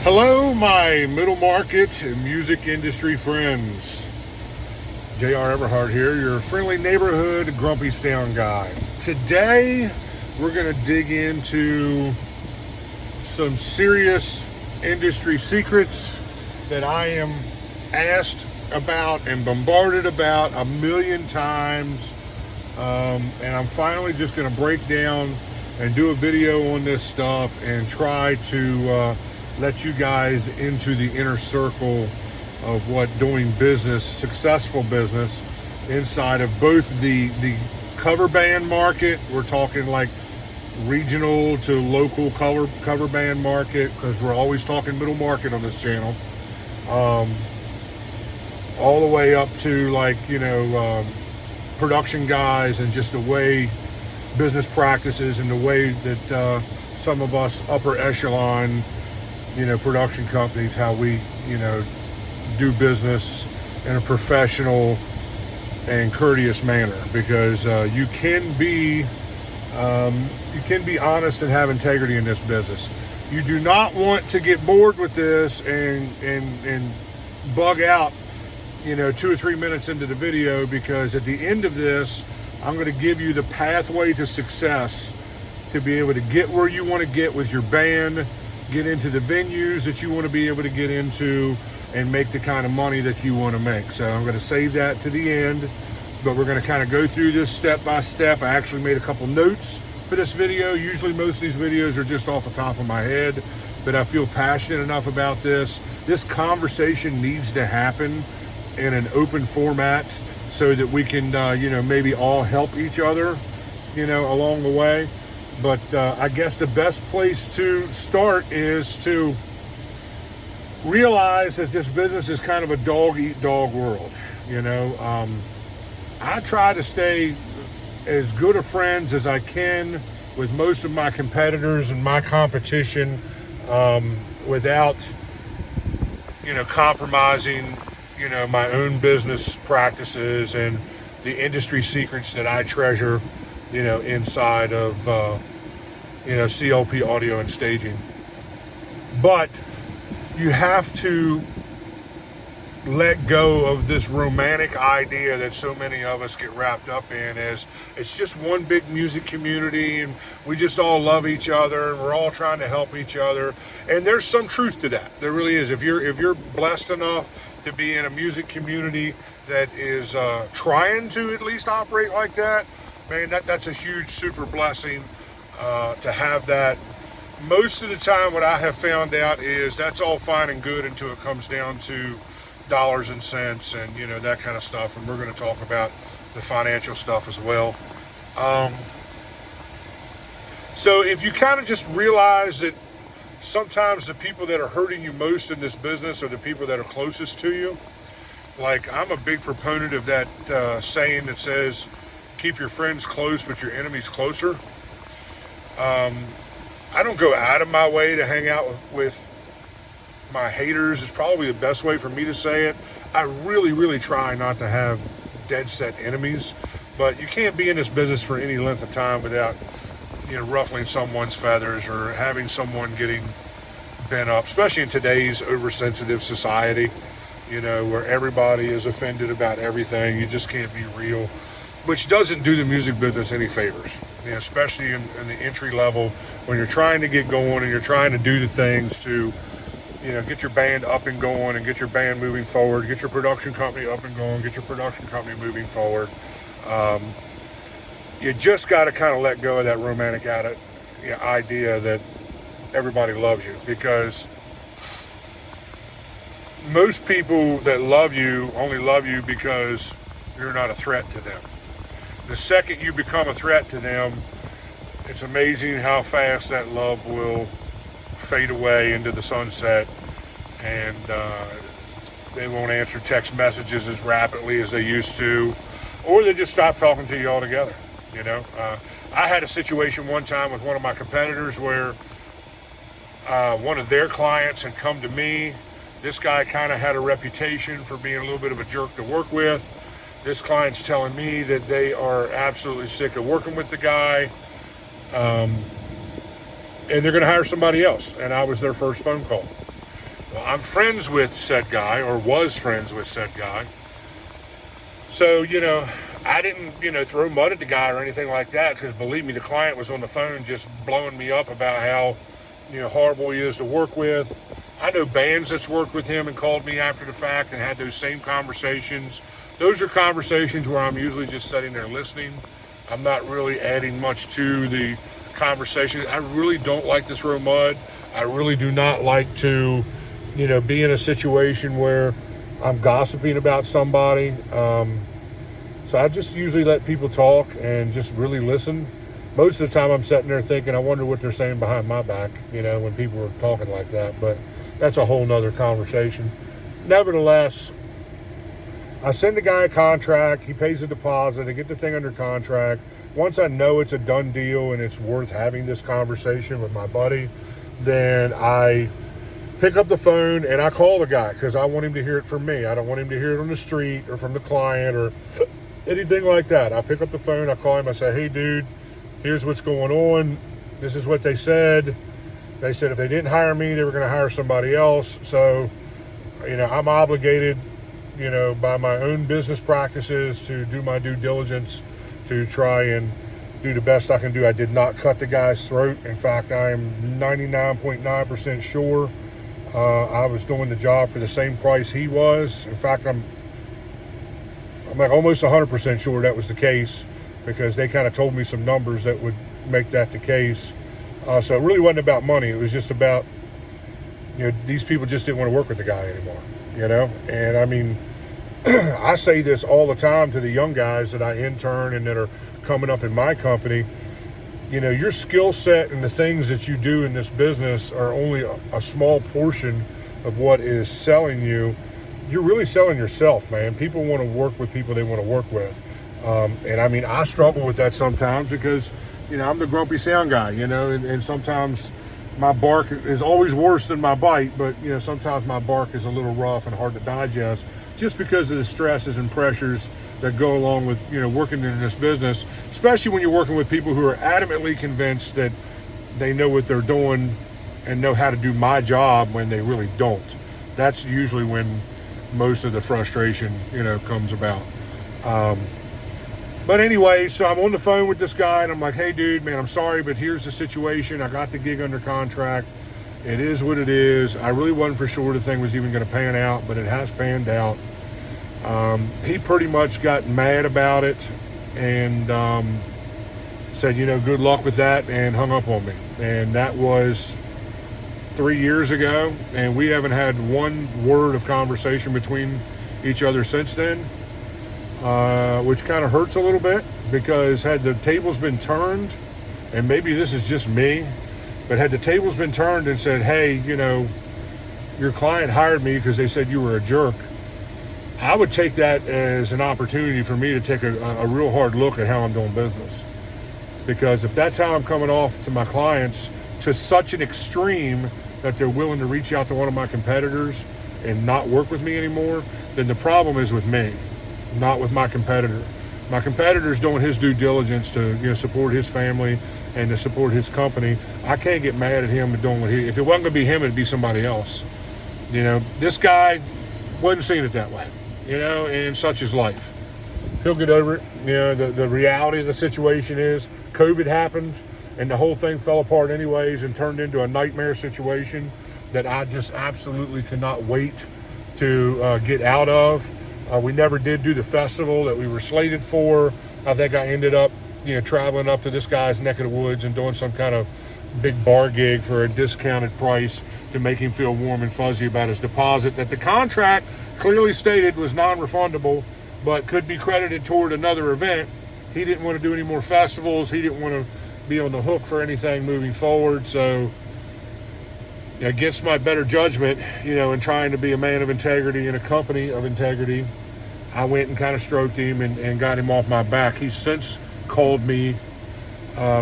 Hello, my middle market music industry friends. J.R. Everhart here, your friendly neighborhood grumpy sound guy. Today, we're going to dig into some serious industry secrets that I am asked about and bombarded about a million times. And I'm finally just going to break down and do a video on this stuff and try to let you guys into the inner circle of what doing business, successful business, inside of both the cover band market. We're talking like regional to local cover band market, because we're always talking middle market on this channel. All the way up to production guys, and just the way business practices and the way that some of us upper echelon production companies, how we do business in a professional and courteous manner, because you can be honest and have integrity in this business. You do not want to get bored with this and bug out 2 or 3 minutes into the video, because at the end of this I'm going to give you the pathway to success to be able to get where you want to get with your band, get into the venues that you want to be able to get into, and make the kind of money that you want to make. So I'm going to save that to the end, but we're going to kind of go through this step by step. I actually made a couple notes for this video. Usually most of these videos are just off the top of my head, but I feel passionate enough about this. This conversation needs to happen in an open format so that we can, maybe all help each other, along the way. But I guess the best place to start is to realize that this business is kind of a dog-eat-dog world. I try to stay as good of friends as I can with most of my competitors and my competition, without, compromising, my own business practices and the industry secrets that I treasure, inside of, CLP audio and staging. But you have to let go of this romantic idea that so many of us get wrapped up in, as it's just one big music community and we just all love each other and we're all trying to help each other. And there's some truth to that. There really is. If you're blessed enough to be in a music community that is trying to at least operate like that, man, that's a huge super blessing to have that. Most of the time what I have found out is that's all fine and good until it comes down to dollars and cents and that kind of stuff, and we're going to talk about the financial stuff as well. So if you kind of just realize that sometimes the people that are hurting you most in this business are the people that are closest to you. Like, I'm a big proponent of that saying that says, keep your friends close but your enemies closer. I don't go out of my way to hang out with my haters, is probably the best way for me to say it. I really, really try not to have dead set enemies, but you can't be in this business for any length of time without, ruffling someone's feathers or having someone getting bent up, especially in today's oversensitive society, where everybody is offended about everything. You just can't be real, which doesn't do the music business any favors, especially in the entry level, when you're trying to get going and you're trying to do the things to get your band up and going and get your band moving forward, get your production company up and going, get your production company moving forward. You just got to kind of let go of that romantic idea that everybody loves you, because most people that love you only love you because you're not a threat to them. The second you become a threat to them, it's amazing how fast that love will fade away into the sunset, and they won't answer text messages as rapidly as they used to, or they just stop talking to you altogether. I had a situation one time with one of my competitors where one of their clients had come to me. This guy kind of had a reputation for being a little bit of a jerk to work with. This client's telling me that they are absolutely sick of working with the guy. And they're going to hire somebody else. And I was their first phone call. Well, I'm friends with said guy, or was friends with said guy. So, I didn't, throw mud at the guy or anything like that, because believe me, the client was on the phone just blowing me up about how, horrible he is to work with. I know bands that's worked with him and called me after the fact and had those same conversations. Those are conversations where I'm usually just sitting there listening. I'm not really adding much to the conversation. I really don't like to throw mud. I really do not like to, be in a situation where I'm gossiping about somebody. So I just usually let people talk and just really listen. Most of the time I'm sitting there thinking, I wonder what they're saying behind my back, when people are talking like that. But that's a whole nother conversation. Nevertheless, I send the guy a contract. He pays a deposit. I get the thing under contract. Once I know it's a done deal and it's worth having this conversation with my buddy, then I pick up the phone and I call the guy, because I want him to hear it from me. I don't want him to hear it on the street or from the client or anything like that. I pick up the phone, I call him, I say, hey dude, here's what's going on. This is what they said. They said if they didn't hire me, they were going to hire somebody else. So, I'm obligated, by my own business practices to do my due diligence to try and do the best I can do. I did not cut the guy's throat. In fact, I am 99.9% sure I was doing the job for the same price he was. In fact, I'm like almost 100% sure that was the case, because they kind of told me some numbers that would make that the case. So it really wasn't about money. It was just about, these people just didn't want to work with the guy anymore, And I mean, I say this all the time to the young guys that I intern and that are coming up in my company. Your skill set and the things that you do in this business are only a small portion of what is selling you. You're really selling yourself, man. People want to work with people they want to work with. And I mean, I struggle with that sometimes because, I'm the grumpy sound guy, and sometimes my bark is always worse than my bite, but, sometimes my bark is a little rough and hard to digest just because of the stresses and pressures that go along with, working in this business, especially when you're working with people who are adamantly convinced that they know what they're doing and know how to do my job when they really don't. That's usually when most of the frustration, comes about. But anyway, so I'm on the phone with this guy and I'm like, hey dude, man, I'm sorry, but here's the situation. I got the gig under contract. It is what it is. I really wasn't for sure the thing was even going to pan out, but it has panned out. He pretty much got mad about it and said, good luck with that, and hung up on me. And that was 3 years ago, and we haven't had one word of conversation between each other since then, which kind of hurts a little bit, because had the tables been turned, and maybe this is just me, but had the tables been turned and said, hey, your client hired me because they said you were a jerk, I would take that as an opportunity for me to take a real hard look at how I'm doing business. Because if that's how I'm coming off to my clients to such an extreme that they're willing to reach out to one of my competitors and not work with me anymore, then the problem is with me, not with my competitor. My competitor's doing his due diligence to support his family and to support his company. I can't get mad at him for doing what he, if it wasn't going to be him, it'd be somebody else. This guy wasn't seeing it that way. And such is life. He'll get over it. The reality of the situation is COVID happened and the whole thing fell apart anyways and turned into a nightmare situation that I just absolutely cannot wait to get out of. We never did do the festival that we were slated for. I think I ended up, traveling up to this guy's neck of the woods and doing some kind of big bar gig for a discounted price to make him feel warm and fuzzy about his deposit that the contract clearly stated was non-refundable, but could be credited toward another event. He didn't want to do any more festivals. He didn't want to be on the hook for anything moving forward. So against my better judgment, in trying to be a man of integrity in a company of integrity, I went and kind of stroked him and got him off my back. He's since called me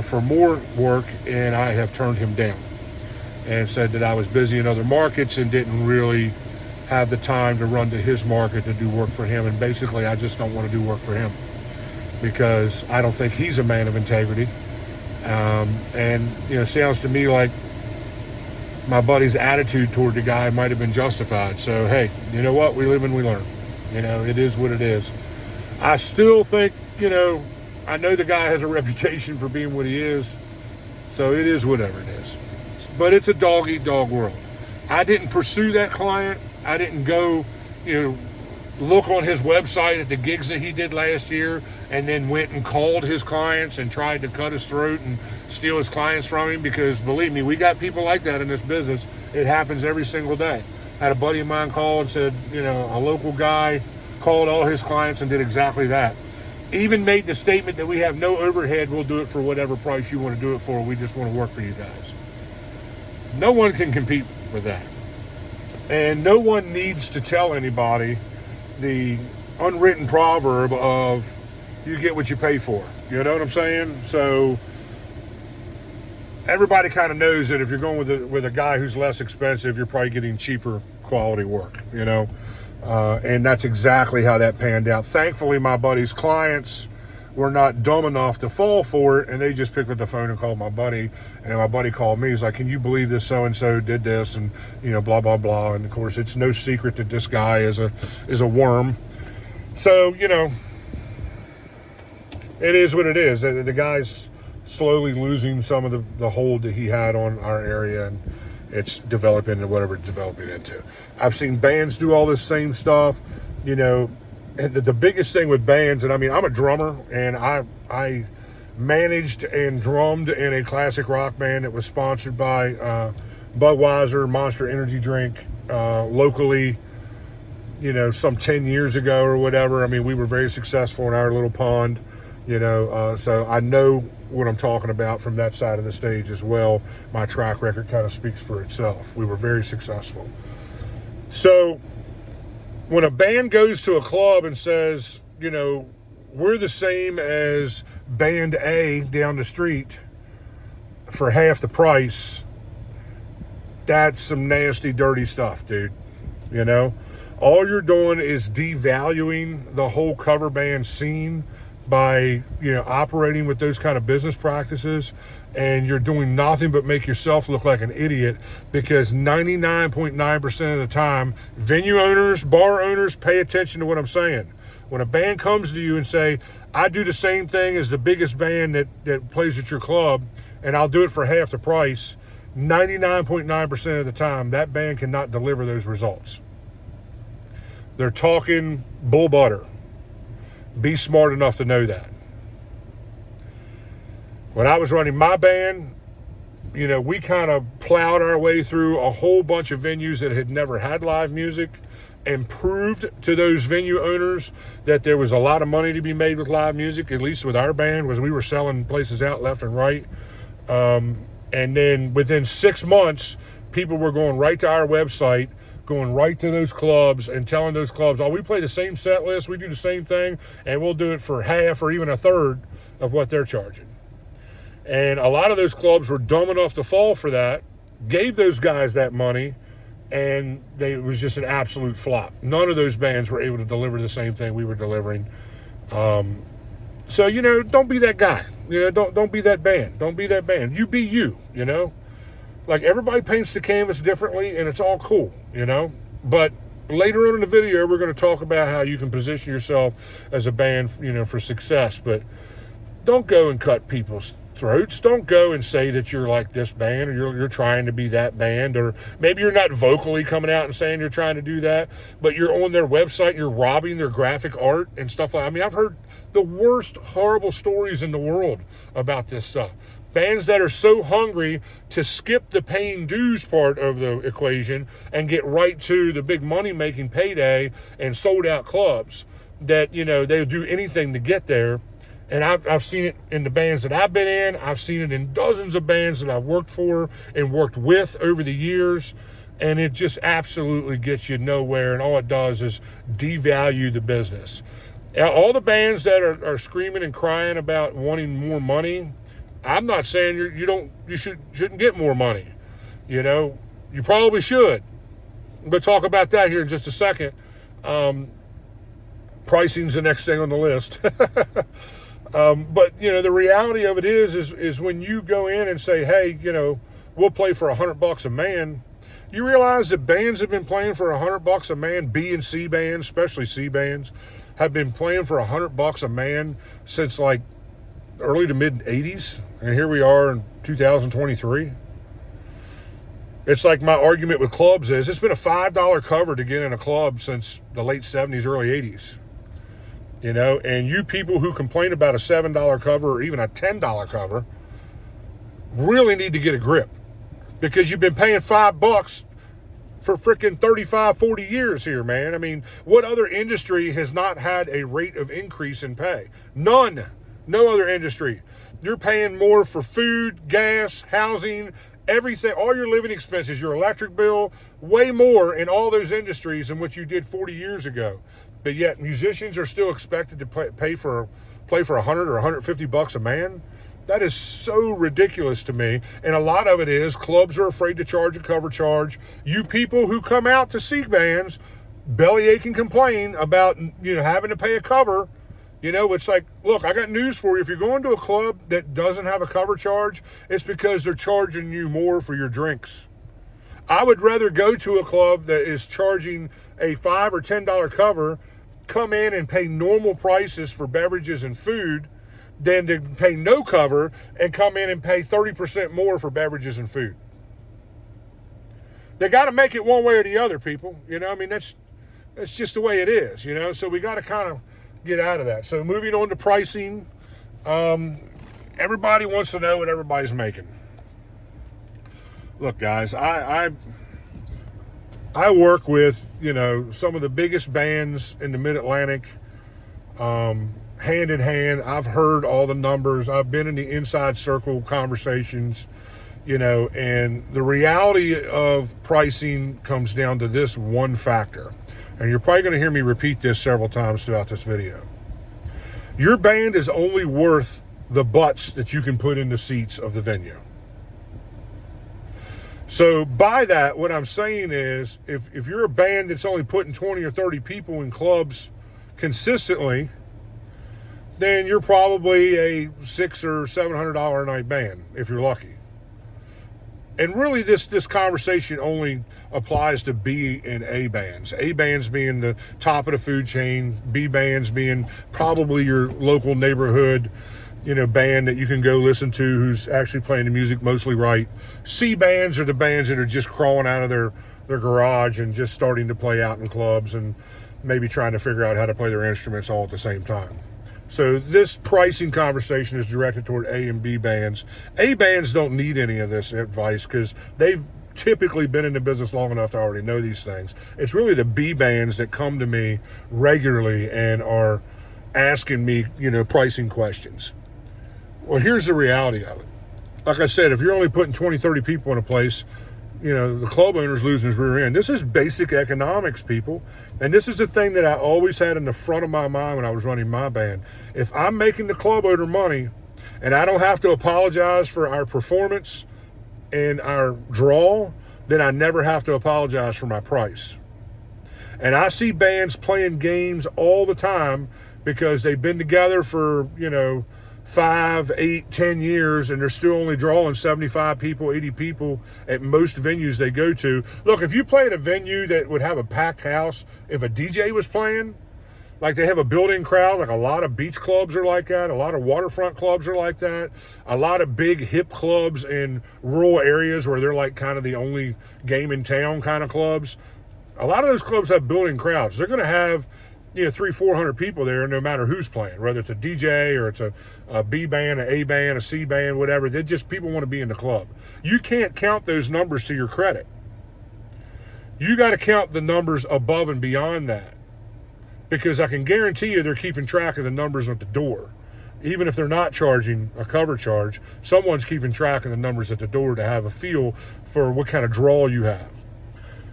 for more work, and I have turned him down and said that I was busy in other markets and didn't really have the time to run to his market to do work for him. And basically, I just don't want to do work for him because I don't think he's a man of integrity. And, sounds to me like my buddy's attitude toward the guy might have been justified. So, hey, you know what? We live and we learn. You know, it is what it is. I still think, you know, I know the guy has a reputation for being what he is. So it is whatever it is. But it's a dog-eat-dog world. I didn't pursue that client. I didn't go, you know, look on his website at the gigs that he did last year and then went and called his clients and tried to cut his throat and steal his clients from him, because believe me, we got people like that in this business. It happens every single day. I had a buddy of mine call and said, you know, a local guy called all his clients and did exactly that. Even made the statement that we have no overhead, we'll do it for whatever price you want to do it for, we just want to work for you guys. No one can compete with that. And no one needs to tell anybody the unwritten proverb of you get what you pay for. You know what I'm saying? So everybody kind of knows that if you're going with a guy who's less expensive, you're probably getting cheaper quality work, you know? And that's exactly how that panned out. Thankfully, my buddy's clients were not dumb enough to fall for it, and they just picked up the phone and called my buddy. And my buddy called me. He's like, "Can you believe this so-and-so did this?" And, you know, blah, blah, blah. And, of course, it's no secret that this guy is a worm. So, you know, it is what it is. The guy's slowly losing some of the hold that he had on our area, and it's developing into whatever it's developing into. I've seen bands do all this same stuff. You know, the biggest thing with bands, and I mean, I'm a drummer, and I managed and drummed in a classic rock band that was sponsored by Budweiser, Monster Energy drink, locally, you know, some 10 years ago or whatever. I mean, we were very successful in our little pond, you know, so I know what I'm talking about from that side of the stage as well. My track record kind of speaks for itself. We were very successful. So when a band goes to a club and says, you know, we're the same as band A down the street for half the price, that's some nasty, dirty stuff, dude. You know, all you're doing is devaluing the whole cover band scene by, you know, operating with those kind of business practices, and you're doing nothing but make yourself look like an idiot, because 99.9% of the time, venue owners, bar owners, pay attention to what I'm saying. When a band comes to you and say, I do the same thing as the biggest band that plays at your club, and I'll do it for half the price, 99.9% of the time, that band cannot deliver those results. They're talking bull butter. Be smart enough to know that. When I was running my band, you know, we kind of plowed our way through a whole bunch of venues that had never had live music, and proved to those venue owners that there was a lot of money to be made with live music, at least with our band, was we were selling places out left and right. And then within 6 months, people were going right to our website, going right to those clubs and telling those clubs, oh, we play the same set list, we do the same thing, and we'll do it for half or even a third of what they're charging. And a lot of those clubs were dumb enough to fall for that, gave those guys that money, and it was just an absolute flop. None of those bands were able to deliver the same thing we were delivering. So, you know, don't be that guy. You know, don't be that band. Don't be that band. You be you, you know. Like, everybody paints the canvas differently, and it's all cool, you know. But later on in the video, we're going to talk about how you can position yourself as a band, you know, for success. But don't go and cut people's throats. Don't go and say that you're like this band, or you're trying to be that band, or maybe you're not vocally coming out and saying you're trying to do that, but you're on their website, you're robbing their graphic art and stuff like that. I mean, I've heard the worst horrible stories in the world about this stuff. Bands that are so hungry to skip the paying dues part of the equation and get right to the big money-making payday and sold-out clubs that, you know, they'll do anything to get there. And I've seen it in the bands that I've been in. I've seen it in dozens of bands that I've worked for and worked with over the years. And it just absolutely gets you nowhere. And all it does is devalue the business. All the bands that are screaming and crying about wanting more money, I'm not saying you shouldn't get more money. You know, you probably should. But talk about that here in just a second. Pricing's the next thing on the list. But, you know, the reality of it is when you go in and say, hey, you know, we'll play for $100 a man. You realize that bands have been playing for $100 a man, B and C bands, especially C bands, have been playing for $100 a man since like early to mid 80s. And here we are in 2023. It's like my argument with clubs is it's been a $5 cover to get in a club since the late 70s, early 80s. You know, and you people who complain about a $7 cover or even a $10 cover really need to get a grip, because you've been paying $5 for freaking 35, 40 years here, man. I mean, what other industry has not had a rate of increase in pay? None. No other industry. You're paying more for food, gas, housing, everything, all your living expenses, your electric bill, way more in all those industries than what you did 40 years ago. But yet musicians are still expected to play for $100 or $150 a man. That is so ridiculous to me. And a lot of it is clubs are afraid to charge a cover charge. You people who come out to see bands bellyache and complain about, you know, having to pay a cover. You know, it's like, look, I got news for you. If you're going to a club that doesn't have a cover charge, it's because they're charging you more for your drinks. I would rather go to a club that is charging a $5 or $10 cover, come in and pay normal prices for beverages and food, than to pay no cover and come in and pay 30% more for beverages and food. They got to make it one way or the other, people. You know, I mean, that's just the way it is, you know, so we got to kind of get out of that. So moving on to pricing, everybody wants to know what everybody's making. Look, guys, I work with, you know, some of the biggest bands in the Mid-Atlantic, hand in hand. I've heard all the numbers. I've been in the inside circle conversations, you know, and the reality of pricing comes down to this one factor. And you're probably going to hear me repeat this several times throughout this video. Your band is only worth the butts that you can put in the seats of the venue. So by that, what I'm saying is, if you're a band that's only putting 20 or 30 people in clubs consistently, then you're probably a $600 or $700 a night band, if you're lucky. And really, this conversation only applies to B and A bands. A bands being the top of the food chain, B bands being probably your local neighborhood, you know, band that you can go listen to who's actually playing the music mostly right. C bands are the bands that are just crawling out of their garage and just starting to play out in clubs and maybe trying to figure out how to play their instruments all at the same time. So this pricing conversation is directed toward A and B bands. A bands don't need any of this advice because they've typically been in the business long enough to already know these things. It's really the B bands that come to me regularly and are asking me, you know, pricing questions. Well, here's the reality of it. Like I said, if you're only putting 20, 30 people in a place, you know, the club owner's losing his rear end. This is basic economics, people. And this is the thing that I always had in the front of my mind when I was running my band. If I'm making the club owner money and I don't have to apologize for our performance and our draw, then I never have to apologize for my price. And I see bands playing games all the time because they've been together for, you know, 5, 8, 10 years, and they're still only drawing 75 people, 80 people at most venues they go to. Look, if you play at a venue that would have a packed house, if a DJ was playing, like they have a built-in crowd, like a lot of beach clubs are like that, a lot of waterfront clubs are like that, a lot of big hip clubs in rural areas where they're like kind of the only game in town kind of clubs. A lot of those clubs have built-in crowds. They're going to have, you know, 300-400 people there no matter who's playing, whether it's a DJ or it's a B band, an A band, a C band, whatever. They just, people want to be in the club. You can't count those numbers to your credit. You got to count the numbers above and beyond that, because I can guarantee you they're keeping track of the numbers at the door. Even if they're not charging a cover charge, someone's keeping track of the numbers at the door to have a feel for what kind of draw you have.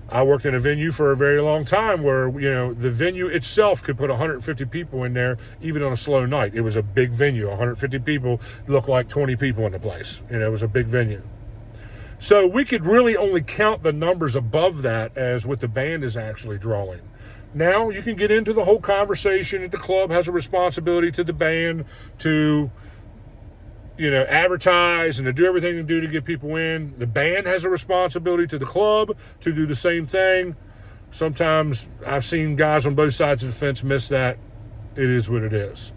I worked in a venue for a very long time where, you know, the venue itself could put 150 people in there, even on a slow night. It was a big venue. 150 people looked like 20 people in the place. You know, it was a big venue. So we could really only count the numbers above that as what the band is actually drawing. Now you can get into the whole conversation that the club has a responsibility to the band to advertise and to do everything to do to get people in. The band has a responsibility to the club to do the same thing. Sometimes I've seen guys on both sides of the fence miss that. It is what it is.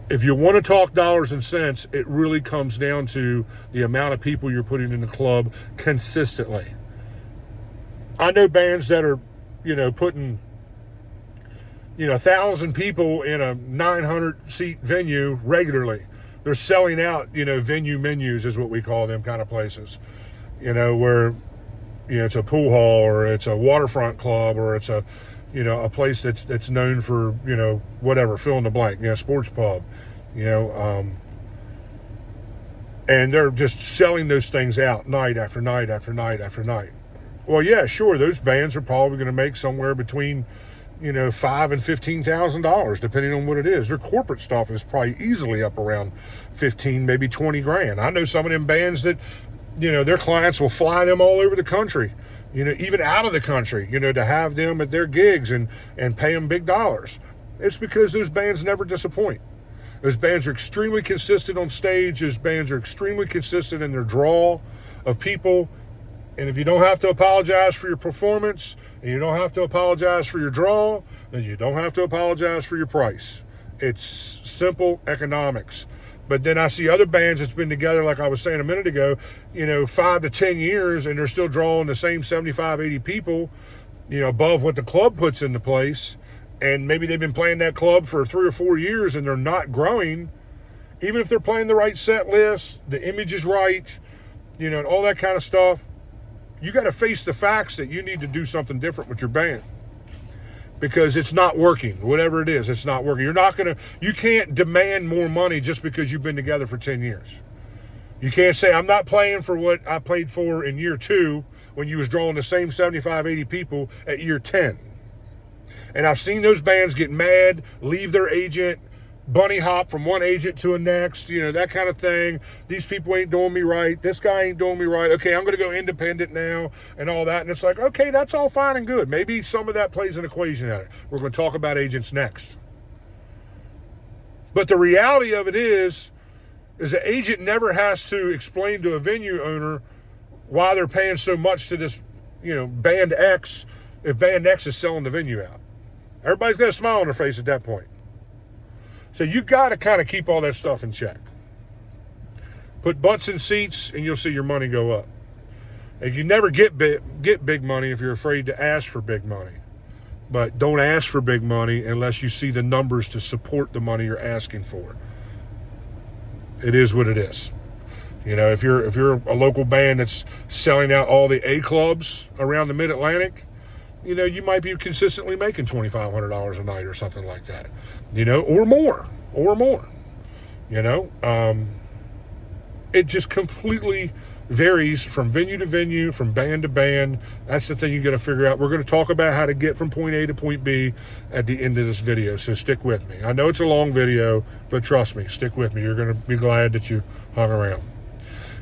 If you want to talk dollars and cents, it really comes down to the amount of people you're putting in the club consistently. I know bands that are, putting, 1,000 people in a 900-seat venue regularly. They're selling out, venue menus is what we call them kind of places, where, it's a pool hall or it's a waterfront club or it's a place that's known for, whatever, fill in the blank, sports pub, and they're just selling those things out night after night after night after night. Well, yeah, sure, those bands are probably going to make somewhere between, $5,000 and $15,000, depending on what it is. Their corporate stuff is probably easily up around 15, maybe 20 grand. I know some of them bands that, their clients will fly them all over the country, even out of the country, to have them at their gigs and pay them big dollars. It's because those bands never disappoint. Those bands are extremely consistent on stage. Those bands are extremely consistent in their draw of people. And if you don't have to apologize for your performance and you don't have to apologize for your draw, then you don't have to apologize for your price. It's simple economics. But then I see other bands that's been together, like I was saying a minute ago, 5 to 10 years, and they're still drawing the same 75, 80 people, above what the club puts into place. And maybe they've been playing that club for 3 or 4 years and they're not growing. Even if they're playing the right set list, the image is right, and all that kind of stuff. You got to face the facts that you need to do something different with your band because it's not working. Whatever it is, it's not working. You can't demand more money just because you've been together for 10 years. You can't say, I'm not playing for what I played for in year 2 when you was drawing the same 75, 80 people at year 10. And I've seen those bands get mad, leave their agent, bunny hop from one agent to a next, that kind of thing. These people ain't doing me right. This guy ain't doing me right. Okay, I'm going to go independent now and all that. And it's like, okay, that's all fine and good. Maybe some of that plays an equation at it. We're going to talk about agents next. But the reality of it is the agent never has to explain to a venue owner why they're paying so much to this, band X if band X is selling the venue out. Everybody's got a smile on their face at that point. So you got to kind of keep all that stuff in check. Put butts in seats and you'll see your money go up. And you never get big money if you're afraid to ask for big money. But don't ask for big money unless you see the numbers to support the money you're asking for. It is what it is. If you're a local band that's selling out all the A clubs around the Mid-Atlantic, you might be consistently making $2,500 a night or something like that, or more. It just completely varies from venue to venue, from band to band. That's the thing you got to figure out. We're going to talk about how to get from point A to point B at the end of this video, so stick with me. I know it's a long video, but trust me, stick with me. You're going to be glad that you hung around.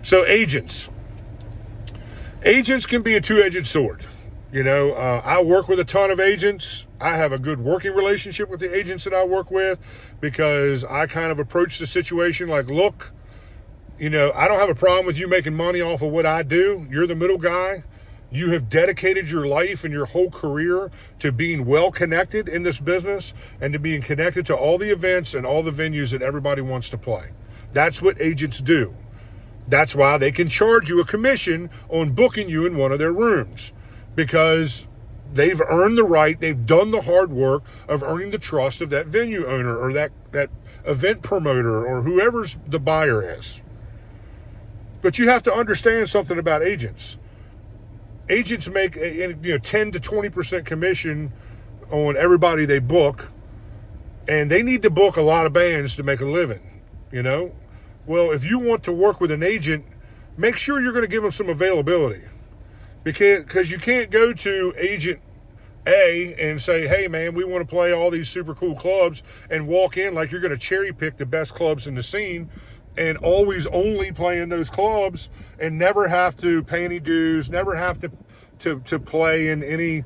So agents can be a two-edged sword. I work with a ton of agents. I have a good working relationship with the agents that I work with because I kind of approach the situation like, look, I don't have a problem with you making money off of what I do. You're the middle guy. You have dedicated your life and your whole career to being well connected in this business and to being connected to all the events and all the venues that everybody wants to play. That's what agents do. That's why they can charge you a commission on booking you in one of their rooms. Because they've earned the right, they've done the hard work of earning the trust of that venue owner or that event promoter or whoever's the buyer is. But you have to understand something about agents. Agents make 10 to 20% commission on everybody they book, and they need to book a lot of bands to make a living, Well, if you want to work with an agent, make sure you're going to give them some availability. Because you can't go to agent A and say, hey, man, we want to play all these super cool clubs and walk in like you're going to cherry pick the best clubs in the scene and always only play in those clubs and never have to pay any dues, never have to play in any,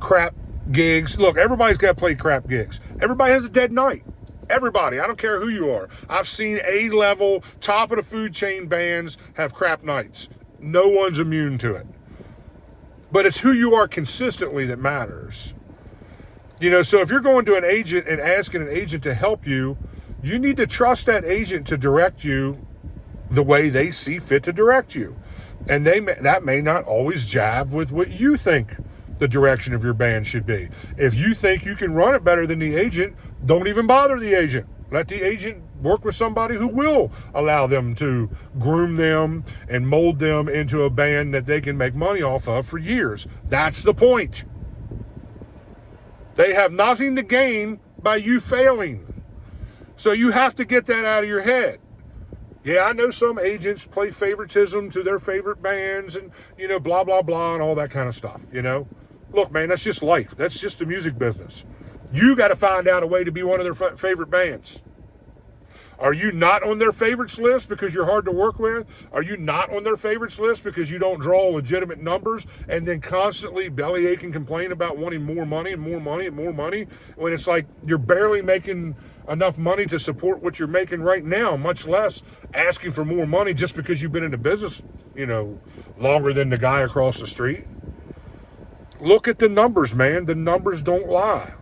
crap gigs. Look, everybody's got to play crap gigs. Everybody has a dead night. Everybody, I don't care who you are. I've seen A-level, top of the food chain bands have crap nights. No one's immune to it. But it's who you are consistently that matters. So if you're going to an agent and asking an agent to help you, you need to trust that agent to direct you the way they see fit to direct you. And that may not always jive with what you think the direction of your band should be. If you think you can run it better than the agent, don't even bother the agent. Let the agent work with somebody who will allow them to groom them and mold them into a band that they can make money off of for years. That's the point. They have nothing to gain by you failing. So you have to get that out of your head. Yeah, I know some agents play favoritism to their favorite bands and, blah, blah, blah, and all that kind of stuff, Look, man, that's just life. That's just the music business. You got to find out a way to be one of their favorite bands. Are you not on their favorites list because you're hard to work with? Are you not on their favorites list because you don't draw legitimate numbers and then constantly bellyache and complain about wanting more money and more money and more money when it's like you're barely making enough money to support what you're making right now, much less asking for more money just because you've been in the business, longer than the guy across the street? Look at the numbers, man. The numbers don't lie.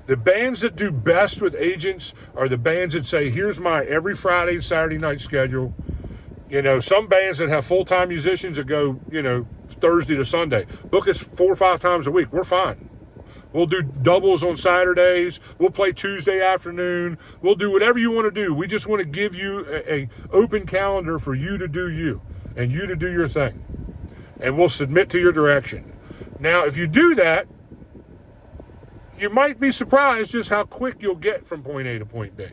The bands that do best with agents are the bands that say, here's my every Friday and Saturday night schedule. Some bands that have full-time musicians that go, Thursday to Sunday. Book us 4 or 5 times a week. We're fine. We'll do doubles on Saturdays. We'll play Tuesday afternoon. We'll do whatever you want to do. We just want to give you a open calendar for you to do you and you to do your thing. And we'll submit to your direction. Now, if you do that, you might be surprised just how quick you'll get from point A to point B.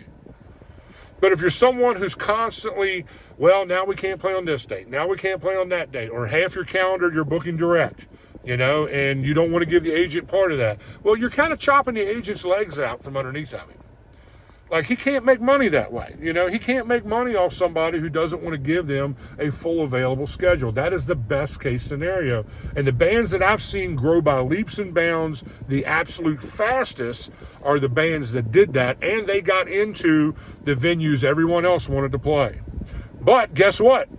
But if you're someone who's constantly, well, now we can't play on this date, now we can't play on that date, or half your calendar you're booking direct, and you don't want to give the agent part of that, well, you're kind of chopping the agent's legs out from underneath of him. Like, he can't make money that way. He can't make money off somebody who doesn't want to give them a full available schedule. That is the best case scenario. And the bands that I've seen grow by leaps and bounds the absolute fastest are the bands that did that, and they got into the venues everyone else wanted to play. But guess what?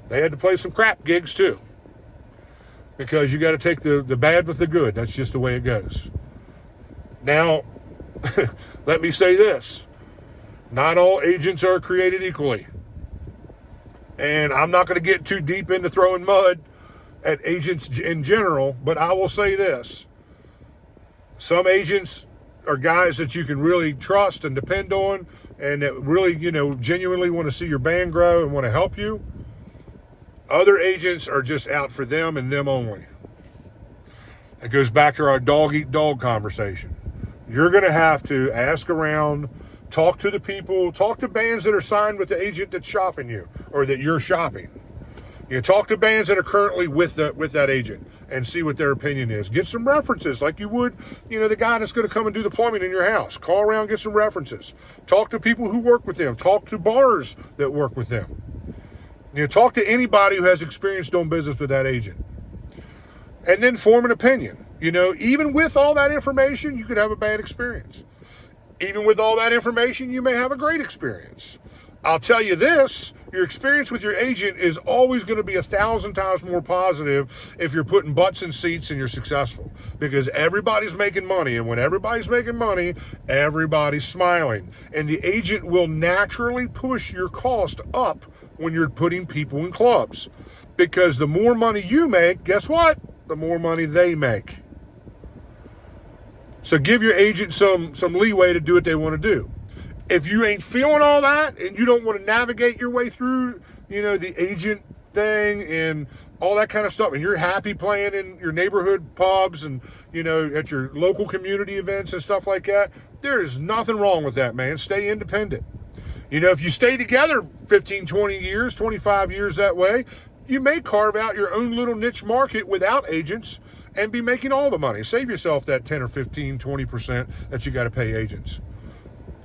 They had to play some crap gigs too. Because you got to take the bad with the good. That's just the way it goes. Now, let me say this. Not all agents are created equally. And I'm not going to get too deep into throwing mud at agents in general, but I will say this. Some agents are guys that you can really trust and depend on and that really, genuinely want to see your band grow and want to help you. Other agents are just out for them and them only. It goes back to our dog-eat-dog conversation. You're going to have to ask around, talk to the people, talk to bands that are signed with the agent that's shopping you or that you're shopping. Talk to bands that are currently with that agent and see what their opinion is. Get some references like you would, the guy that's going to come and do the plumbing in your house. Call around, get some references. Talk to people who work with them. Talk to bars that work with them. Talk to anybody who has experience doing business with that agent. And then form an opinion. Even with all that information, you could have a bad experience. Even with all that information, you may have a great experience. I'll tell you this, your experience with your agent is always going to be 1,000 times more positive if you're putting butts in seats and you're successful. Because everybody's making money, and when everybody's making money, everybody's smiling. And the agent will naturally push your cost up when you're putting people in clubs. Because the more money you make, guess what? The more money they make. So give your agent some leeway to do what they want to do. If you ain't feeling all that and you don't want to navigate your way through, the agent thing and all that kind of stuff, and you're happy playing in your neighborhood pubs and, at your local community events and stuff like that, there is nothing wrong with that, man. Stay independent. If you stay together 15, 20 years, 25 years that way, you may carve out your own little niche market without agents and be making all the money. Save yourself that 10 or 15, 20% that you got to pay agents.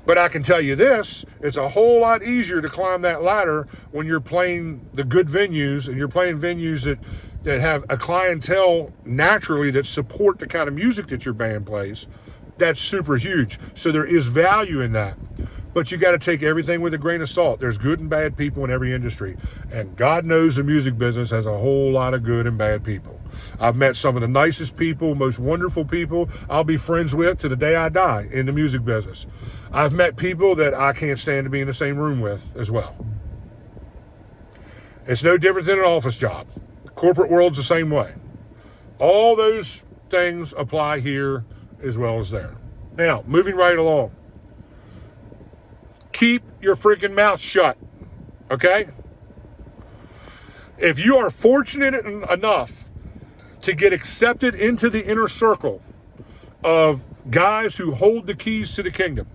But I can tell you this, it's a whole lot easier to climb that ladder when you're playing the good venues and you're playing venues that have a clientele naturally that support the kind of music that your band plays That's super huge. So there is value in that. But you got to take everything with a grain of salt. There's good and bad people in every industry. And God knows the music business has a whole lot of good and bad people. I've met some of the nicest people, most wonderful people I'll be friends with to the day I die in the music business. I've met people that I can't stand to be in the same room with as well. It's no different than an office job. The corporate world's the same way. All those things apply here as well as there. Now, moving right along. Keep your freaking mouth shut, okay? If you are fortunate enough to get accepted into the inner circle of guys who hold the keys to the kingdom,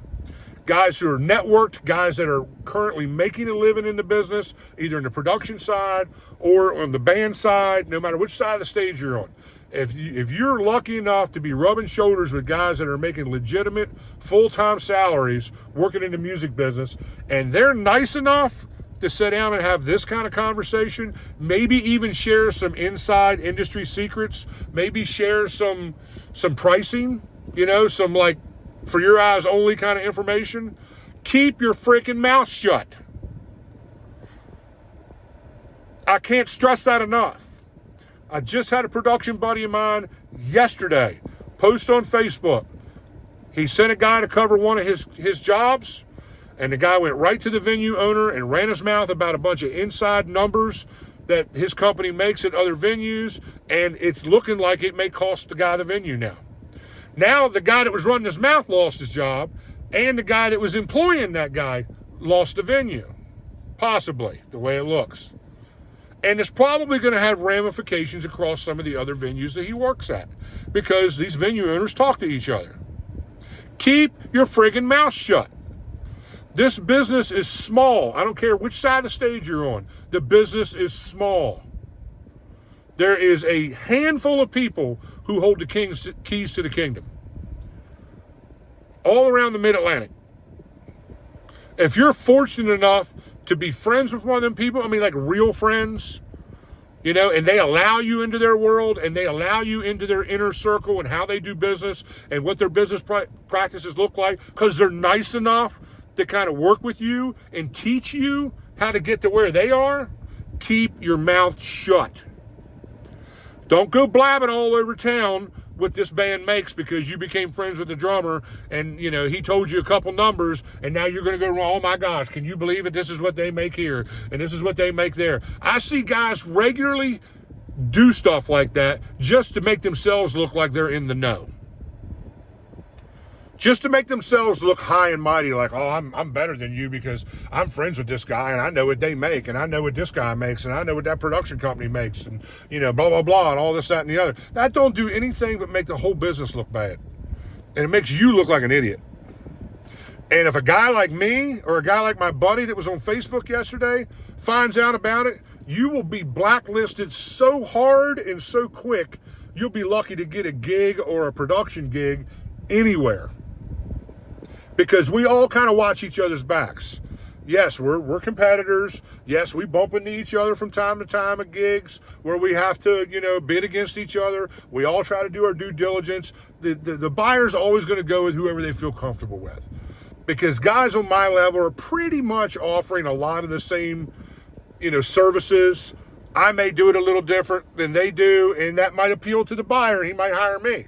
guys who are networked, guys that are currently making a living in the business, either in the production side or on the band side, no matter which side of the stage you're on. If you're lucky enough to be rubbing shoulders with guys that are making legitimate full-time salaries working in the music business, and they're nice enough to sit down and have this kind of conversation, maybe even share some inside industry secrets, maybe share some pricing, some like for your eyes only kind of information, keep your freaking mouth shut. I can't stress that enough. I just had a production buddy of mine yesterday post on Facebook. He sent a guy to cover one of his jobs, and the guy went right to the venue owner and ran his mouth about a bunch of inside numbers that his company makes at other venues, and it's looking like it may cost the guy the venue now. Now the guy that was running his mouth lost his job, and the guy that was employing that guy lost the venue. Possibly, the way it looks. And it's probably going to have ramifications across some of the other venues that he works at, because these venue owners talk to each other. Keep your friggin' mouth shut. This business is small. I don't care which side of the stage you're on. The business is small. There is a handful of people who hold the keys to the kingdom. All around the Mid-Atlantic. If you're fortunate enough to be friends with one of them people, like real friends, and they allow you into their world and they allow you into their inner circle and how they do business and what their business practices look like, because they're nice enough to kind of work with you and teach you how to get to where they are, keep your mouth shut. Don't go blabbing all over town what this band makes because you became friends with the drummer and, he told you a couple numbers, and now you're going to go, oh my gosh, can you believe it? This is what they make here and this is what they make there. I see guys regularly do stuff like that just to make themselves look like they're in the know. Just to make themselves look high and mighty, like, oh, I'm better than you because I'm friends with this guy and I know what they make and I know what this guy makes and I know what that production company makes and, blah, blah, blah, and all this, that, and the other. That don't do anything but make the whole business look bad. And it makes you look like an idiot. And if a guy like me or a guy like my buddy that was on Facebook yesterday finds out about it, you will be blacklisted so hard and so quick, you'll be lucky to get a gig or a production gig anywhere. Because we all kind of watch each other's backs. Yes, we're competitors. Yes, we bump into each other from time to time at gigs where we have to, bid against each other. We all try to do our due diligence. The buyer's always going to go with whoever they feel comfortable with. Because guys on my level are pretty much offering a lot of the same, services. I may do it a little different than they do, and that might appeal to the buyer. He might hire me.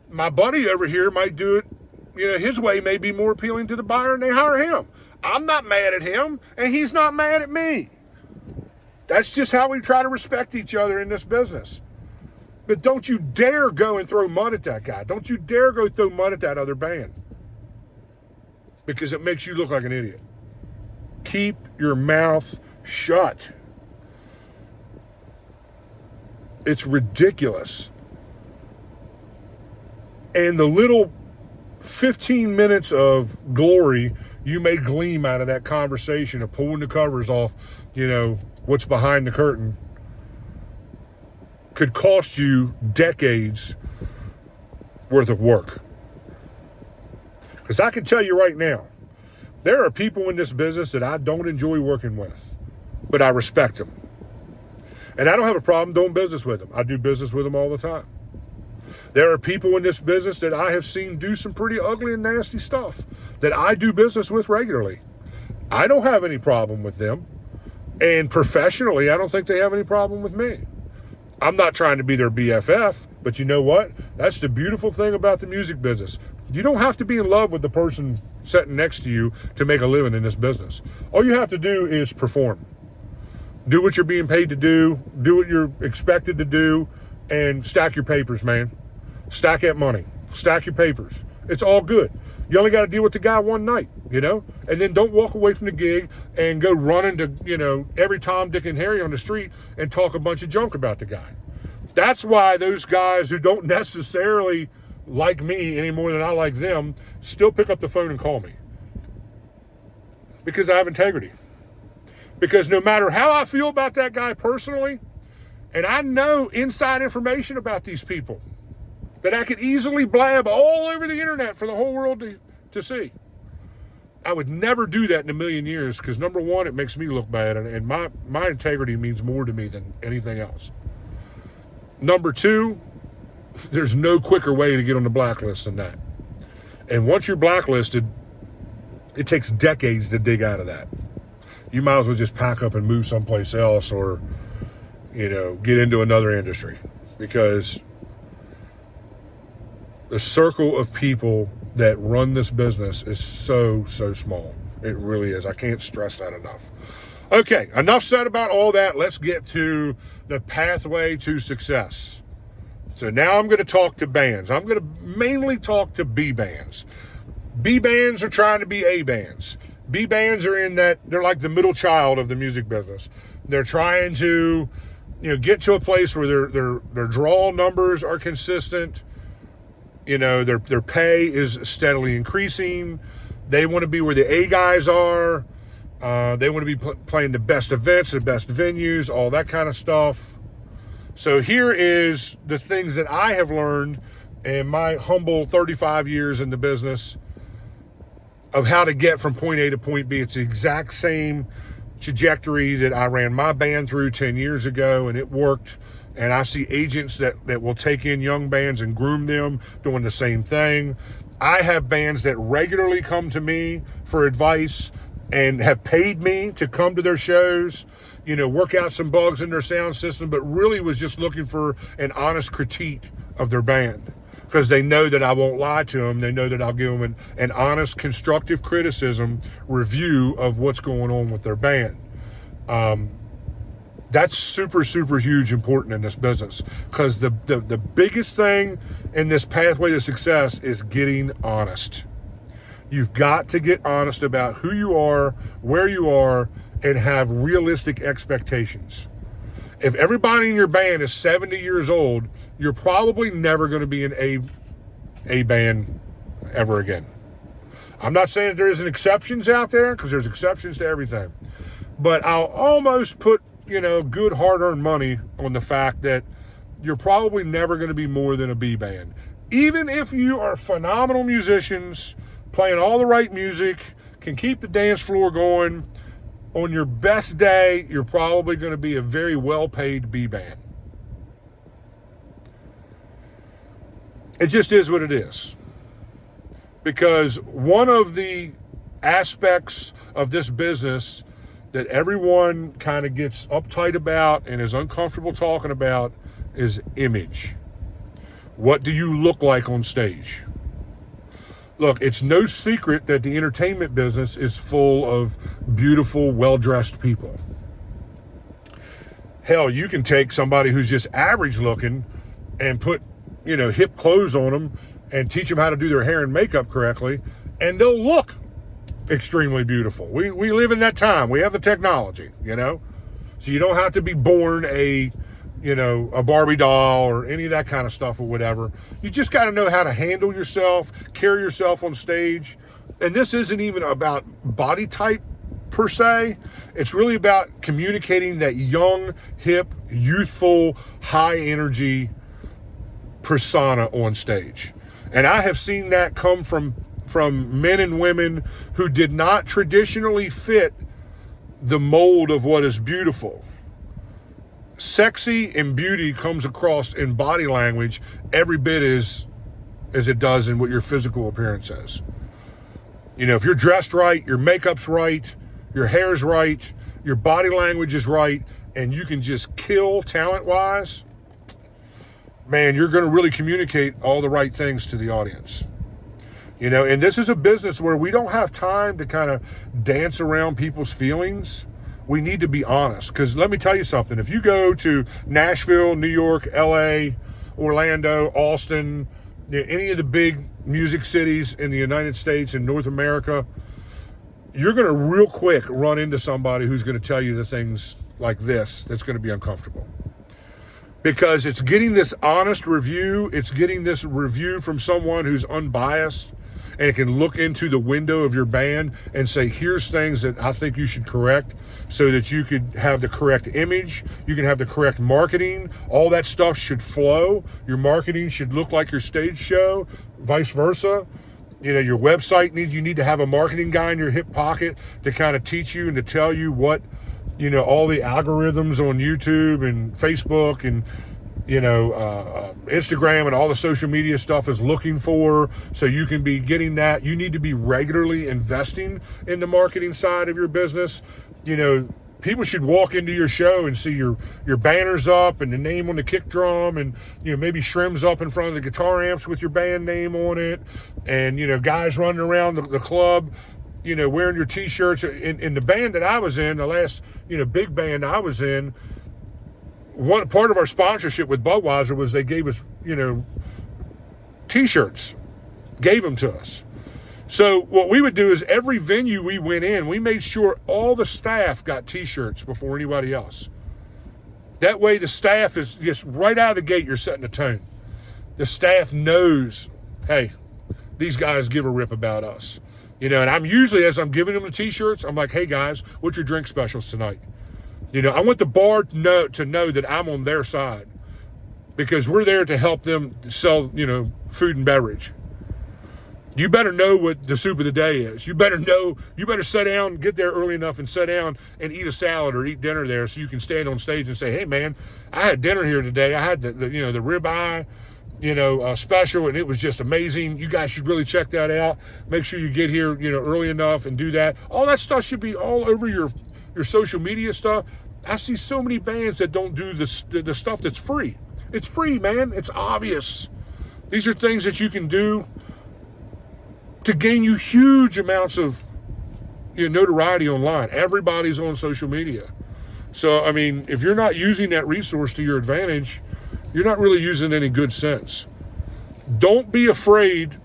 My buddy over here might do it. His way may be more appealing to the buyer and they hire him. I'm not mad at him and he's not mad at me. That's just how we try to respect each other in this business. But don't you dare go and throw mud at that guy. Don't you dare go throw mud at that other band. Because it makes you look like an idiot. Keep your mouth shut. It's ridiculous. And the little 15 minutes of glory you may glean out of that conversation of pulling the covers off, what's behind the curtain, could cost you decades worth of work. Because I can tell you right now, there are people in this business that I don't enjoy working with, but I respect them. And I don't have a problem doing business with them. I do business with them all the time. There are people in this business that I have seen do some pretty ugly and nasty stuff that I do business with regularly. I don't have any problem with them. And professionally, I don't think they have any problem with me. I'm not trying to be their BFF, but you know what? That's the beautiful thing about the music business. You don't have to be in love with the person sitting next to you to make a living in this business. All you have to do is perform. Do what you're being paid to do what you're expected to do, and stack your papers, man. Stack that money. Stack your papers. It's all good. You only got to deal with the guy one night, and then don't walk away from the gig and go running to, every Tom, Dick, and Harry on the street and talk a bunch of junk about the guy. That's why those guys who don't necessarily like me any more than I like them still pick up the phone and call me. Because I have integrity. Because no matter how I feel about that guy personally, and I know inside information about these people that I could easily blab all over the internet for the whole world to see, I would never do that in a million years, because number one, it makes me look bad, and my integrity means more to me than anything else. Number two, there's no quicker way to get on the blacklist than that. And once you're blacklisted, it takes decades to dig out of that. You might as well just pack up and move someplace else, or, get into another industry, because the circle of people that run this business is so small. It really is. I can't stress that enough. Okay, enough said about all that. Let's get to the pathway to success. So now I'm going to talk to bands. I'm going to mainly talk to B bands. B bands are trying to be A bands. B bands are in that, they're like the middle child of the music business. They're trying to, get to a place where their draw numbers are consistent. Their pay is steadily increasing. They want to be where the A guys are. They want to be playing the best events, the best venues, all that kind of stuff. So here is the things that I have learned in my humble 35 years in the business of how to get from point A to point B. It's the exact same trajectory that I ran my band through 10 years ago, and it worked. And I see agents that will take in young bands and groom them doing the same thing. I have bands that regularly come to me for advice and have paid me to come to their shows, work out some bugs in their sound system, but really was just looking for an honest critique of their band, because they know that I won't lie to them. They know that I'll give them an honest, constructive criticism review of what's going on with their band. That's super huge important in this business, because the biggest thing in this pathway to success is getting honest. You've got to get honest about who you are, where you are, and have realistic expectations. If everybody in your band is 70 years old, you're probably never going to be in a band ever again. I'm not saying that there isn't exceptions out there, because there's exceptions to everything. But I'll almost put good hard-earned money on the fact that you're probably never going to be more than a B band. Even if you are phenomenal musicians, playing all the right music, can keep the dance floor going, on your best day, you're probably going to be a very well-paid B band. It just is what it is. Because one of the aspects of this business that everyone kind of gets uptight about and is uncomfortable talking about is image. What do you look like on stage? Look, it's no secret that the entertainment business is full of beautiful, well-dressed people. Hell, you can take somebody who's just average looking and put, hip clothes on them and teach them how to do their hair and makeup correctly, and they'll look extremely beautiful. We live in that time. We have the technology, so you don't have to be born a Barbie doll or any of that kind of stuff or whatever. You just got to know how to handle yourself, carry yourself on stage. And this isn't even about body type per se. It's really about communicating that young, hip, youthful, high energy persona on stage. And I have seen that come from men and women who did not traditionally fit the mold of what is beautiful. sexy and beauty comes across in body language every bit as it does in what your physical appearance is. You know, if you're dressed right, your makeup's right, your hair's right, your body language is right, and you can just kill talent-wise, man, you're going to really communicate all the right things to the audience. You know, and this is a business where we don't have time to kind of dance around people's feelings. We need to be honest, because let me tell you something. If you go to Nashville, New York, LA, Orlando, Austin, any of the big music cities in the United States and North America, you're going to real quick run into somebody who's going to tell you the things like this that's going to be uncomfortable. Because it's getting this honest review, it's getting this review from someone who's unbiased, and it can look into the window of your band and say, here's things that I think you should correct so that you could have the correct image, you can have the correct marketing, all that stuff should flow. Your marketing should look like your stage show, vice versa. You know, your website you need to have a marketing guy in your hip pocket to kind of teach you and to tell you what, you know, all the algorithms on YouTube and Facebook and, you know, Instagram and all the social media stuff is looking for, so you can be getting that. You need to be regularly investing in the marketing side of your business. You know, people should walk into your show and see your banners up and the name on the kick drum, and, you know, maybe Shrim's up in front of the guitar amps with your band name on it, and, you know, guys running around the club, you know, wearing your t-shirts. In the band that I was in, the last, you know, big band I was in, one part of our sponsorship with Budweiser was they gave us, you know, t-shirts, gave them to us. So what we would do is every venue we went in, we made sure all the staff got t-shirts before anybody else. That way the staff is just right out of the gate, you're setting a tone. The staff knows, hey, these guys give a rip about us. You know, and I'm usually, as I'm giving them the t-shirts, I'm like, hey guys, what's your drink specials tonight? You know, I want the bar to know that I'm on their side, because we're there to help them sell, you know, food and beverage. You better know what the soup of the day is. You better sit down, get there early enough and sit down and eat a salad or eat dinner there, so you can stand on stage and say, hey man, I had dinner here today. I had the ribeye, you know, special, and it was just amazing. You guys should really check that out. Make sure you get here, you know, early enough and do that. All that stuff should be all over your social media stuff. I see so many bands that don't do the stuff that's free. It's free, man. It's obvious. These are things that you can do to gain you huge amounts of, you know, notoriety online. Everybody's on social media. So, I mean, if you're not using that resource to your advantage, you're not really using any good sense. Don't be afraid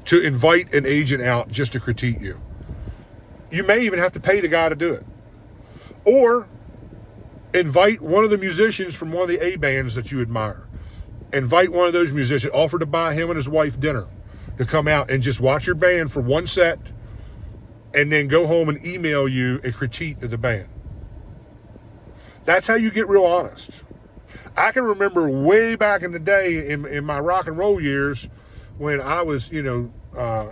to invite an agent out just to critique you. You may even have to pay the guy to do it. Or invite one of the musicians from one of the A bands that you admire. Invite one of those musicians, offer to buy him and his wife dinner to come out and just watch your band for one set, and then go home and email you a critique of the band. That's how you get real honest. I can remember way back in the day in my rock and roll years, when I was, you know,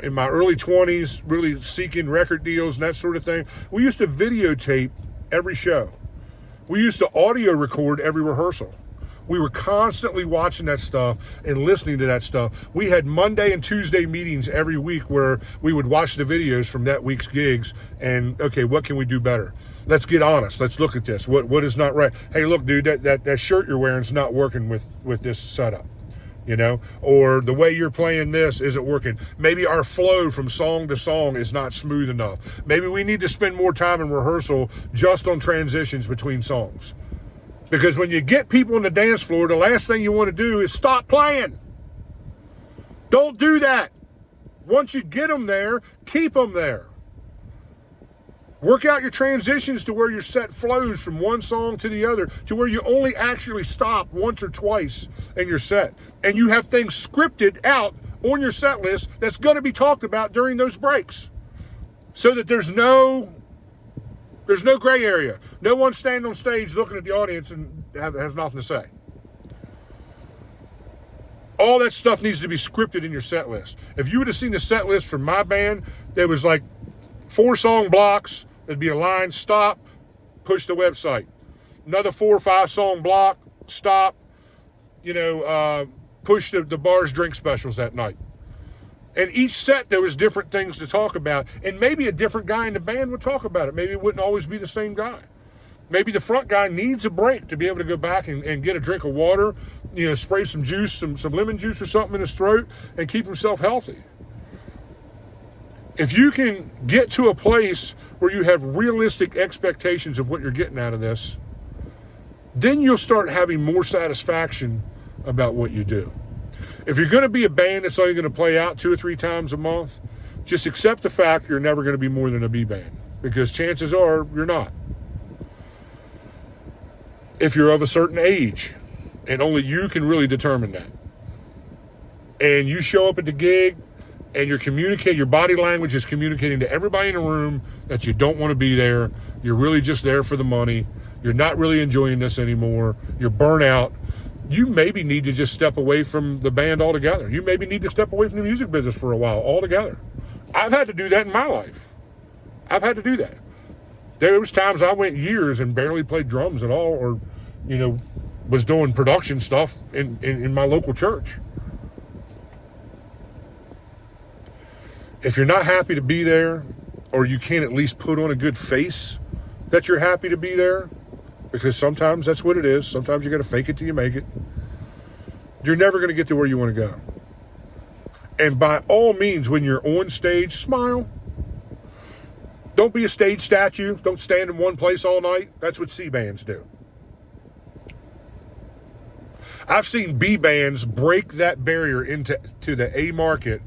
in my early 20s, really seeking record deals and that sort of thing. We used to videotape every show. We used to audio record every rehearsal. We were constantly watching that stuff and listening to that stuff. We had Monday and Tuesday meetings every week where we would watch the videos from that week's gigs and, okay, what can we do better? Let's get honest. Let's look at this. What is not right? Hey, look, dude, that shirt you're wearing is not working with this setup, you know? Or the way you're playing this isn't working. Maybe our flow from song to song is not smooth enough. Maybe we need to spend more time in rehearsal just on transitions between songs. Because when you get people on the dance floor, the last thing you want to do is stop playing. Don't do that. Once you get them there, keep them there. Work out your transitions to where your set flows from one song to the other, to where you only actually stop once or twice in your set. And you have things scripted out on your set list that's going to be talked about during those breaks, so that there's no gray area. No one standing on stage looking at the audience and has nothing to say. All that stuff needs to be scripted in your set list. If you would have seen the set list from my band, there was like 4 song blocks. There'd be a line, stop, push the website. another 4 or 5 song block, stop, push the bars drink specials that night. And each set, there was different things to talk about. And maybe a different guy in the band would talk about it. Maybe it wouldn't always be the same guy. Maybe the front guy needs a break to be able to go back and get a drink of water, spray some juice, some lemon juice or something in his throat and keep himself healthy. If you can get to a place where you have realistic expectations of what you're getting out of this, then you'll start having more satisfaction about what you do. If you're going to be a band that's only going to play out 2 or 3 times a month, just accept the fact you're never going to be more than a B band, because chances are you're not. If you're of a certain age, and only you can really determine that, and you show up at the gig and your body language is communicating to everybody in the room that you don't want to be there, you're really just there for the money, you're not really enjoying this anymore, you're burnt out, you maybe need to just step away from the band altogether. You maybe need to step away from the music business for a while altogether. I've had to do that in my life. I've had to do that. There was times I went years and barely played drums at all, or, was doing production stuff in my local church. If you're not happy to be there, or you can't at least put on a good face that you're happy to be there, because sometimes that's what it is. Sometimes you got to fake it till you make it. You're never going to get to where you want to go. And by all means, when you're on stage, smile. Don't be a stage statue. Don't stand in one place all night. That's what C bands do. I've seen B bands break that barrier into the A market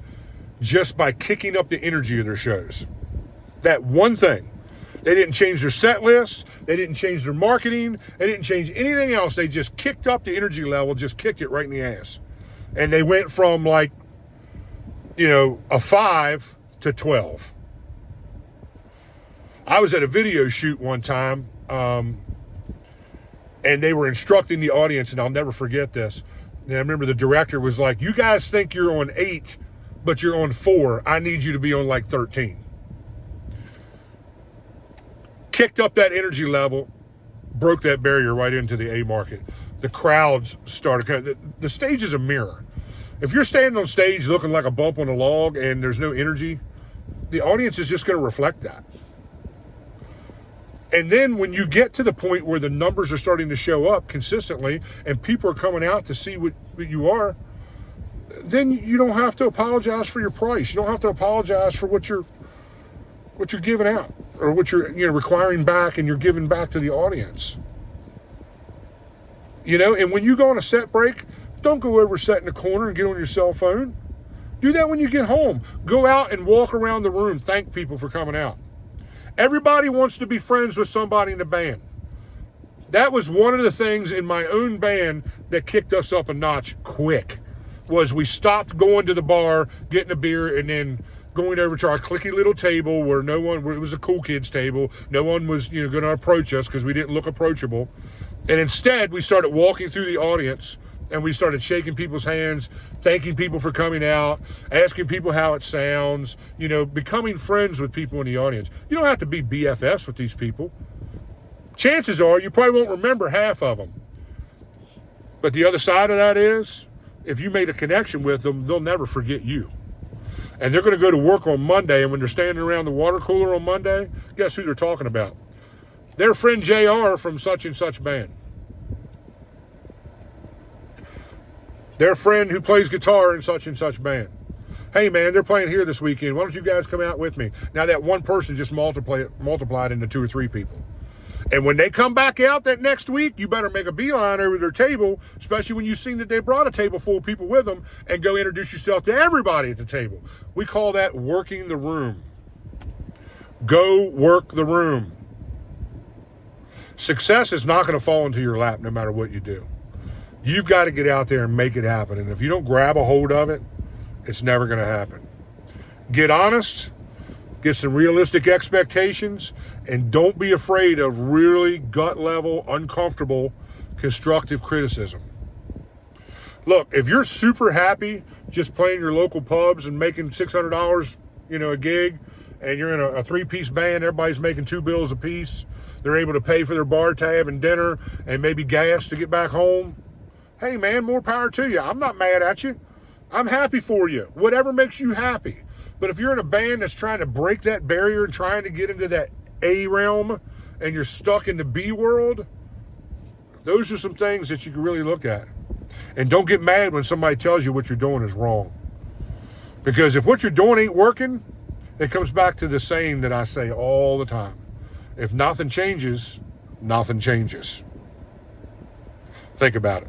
just by kicking up the energy of their shows. That one thing. They didn't change their set list. They didn't change their marketing. They didn't change anything else. They just kicked up the energy level, just kicked it right in the ass. And they went from a 5 to 12. I was at a video shoot one time, and they were instructing the audience, and I'll never forget this. And I remember the director was like, "You guys think you're on 8, but you're on 4. I need you to be on 13. Kicked up that energy level, broke that barrier right into the A market. The crowds started. The stage is a mirror. If you're standing on stage looking like a bump on a log and there's no energy, the audience is just going to reflect that. And then when you get to the point where the numbers are starting to show up consistently and people are coming out to see what you are, then you don't have to apologize for your price. You don't have to apologize for what you're giving out, or what you're requiring back and you're giving back to the audience. And when you go on a set break, don't go over, sit in the corner and get on your cell phone. Do that when you get home. Go out and walk around the room. Thank people for coming out. Everybody wants to be friends with somebody in the band. That was one of the things in my own band that kicked us up a notch quick, was we stopped going to the bar, getting a beer, and then going over to our cliquey little table where it was a cool kids table. No one was, going to approach us because we didn't look approachable. And instead, we started walking through the audience and we started shaking people's hands, thanking people for coming out, asking people how it sounds, becoming friends with people in the audience. You don't have to be BFFs with these people. Chances are you probably won't remember half of them. But the other side of that is, if you made a connection with them, they'll never forget you. And they're going to go to work on Monday, and when they're standing around the water cooler on Monday, guess who they're talking about? Their friend JR from such and such band. Their friend who plays guitar in such and such band. Hey man, they're playing here this weekend. Why don't you guys come out with me? Now that one person just multiplied into 2 or 3 people. And when they come back out that next week, you better make a beeline over their table, especially when you've seen that they brought a table full of people with them, and go introduce yourself to everybody at the table. We call that working the room. Go work the room. Success is not going to fall into your lap no matter what you do. You've got to get out there and make it happen. And if you don't grab a hold of it, it's never going to happen. Get honest, get some realistic expectations, and don't be afraid of really gut level, uncomfortable, constructive criticism. Look, if you're super happy just playing your local pubs and making $600, a gig, and you're in a three-piece band, everybody's making $2 a piece. They're able to pay for their bar tab and dinner and maybe gas to get back home. Hey, man, more power to you. I'm not mad at you. I'm happy for you. Whatever makes you happy. But if you're in a band that's trying to break that barrier and trying to get into that A realm and you're stuck in the B world, those are some things that you can really look at. And don't get mad when somebody tells you what you're doing is wrong. Because if what you're doing ain't working, it comes back to the saying that I say all the time. If nothing changes, nothing changes. Think about it.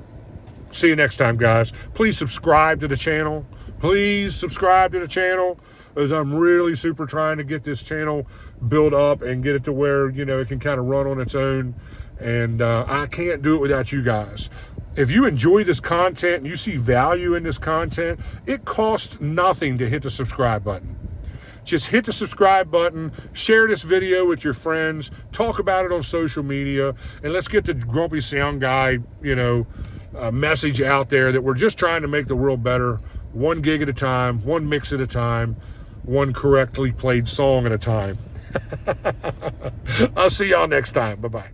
See you next time, guys. Please subscribe to the channel. Please subscribe to the channel, as I'm really super trying to get this channel built up and get it to where, you know, it can kind of run on its own. And I can't do it without you guys. If you enjoy this content and you see value in this content, it costs nothing to hit the subscribe button. Just hit the subscribe button, share this video with your friends, talk about it on social media, and let's get the Grumpy Sound Guy, you know, message out there that we're just trying to make the world better, one gig at a time, one mix at a time, one correctly played song at a time. I'll see y'all next time. Bye-bye.